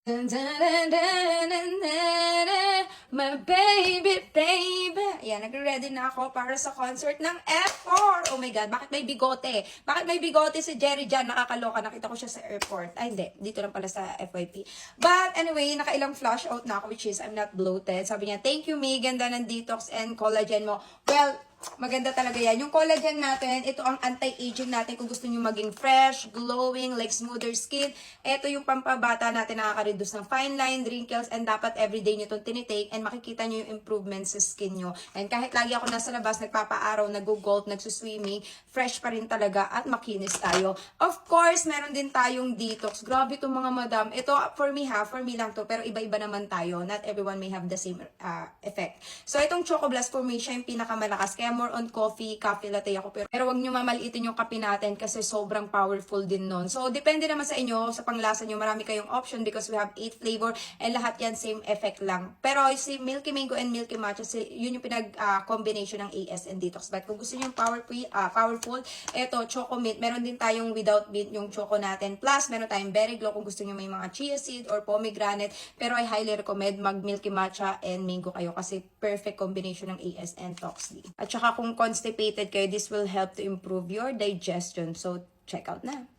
My baby, baby. Ayan, nagre-ready na ako para sa concert ng F4. Oh my God, bakit may bigote? Bakit may bigote si Jerry dyan? Nakakaloka, nakita ko siya sa airport. Ay, hindi. Dito lang pala sa FYP. But anyway, nakailang flush out na ako, which is I'm not bloated. Sabi niya, thank you, May. Ganda ng detox and collagen mo. Well, maganda talaga yan. Yung collagen natin, ito ang anti-aging natin kung gusto nyo maging fresh, glowing, like smoother skin. Ito yung pampabata natin, nakaka-reduce ng fine line, wrinkles, and dapat everyday nyo itong tinitake and makikita nyo yung improvements sa skin nyo. And kahit lagi ako nasa labas, nagpapa-araw, nag-golf, nagsuswimming, fresh pa rin talaga at makinis tayo. Of course, meron din tayong detox. Grabe itong mga madam. Ito, for me lang to, pero iba-iba naman tayo. Not everyone may have the same effect. So, itong Choco Blast for me, siya yung pinakamalakas. Kaya more on coffee latte ako. Pero wag nyo mamaliitin yung kape natin kasi sobrang powerful din nun. So, depende naman sa inyo, sa panglasa nyo. Marami kayong option because we have 8 flavor and lahat yan same effect lang. Pero si Milky Mango and Milky Matcha, yun yung pinag-combination ng AS and Detox. But kung gusto nyo yung powerful, eto, Choco Mint. Meron din tayong without mint yung Choco natin. Plus, meron tayong Berry Glow kung gusto nyo may mga chia seed or pomegranate. Pero I highly recommend mag Milky Matcha and Mango kayo kasi perfect combination ng AS and Toxley. At saka kung constipated kayo, this will help to improve your digestion. So, check out na.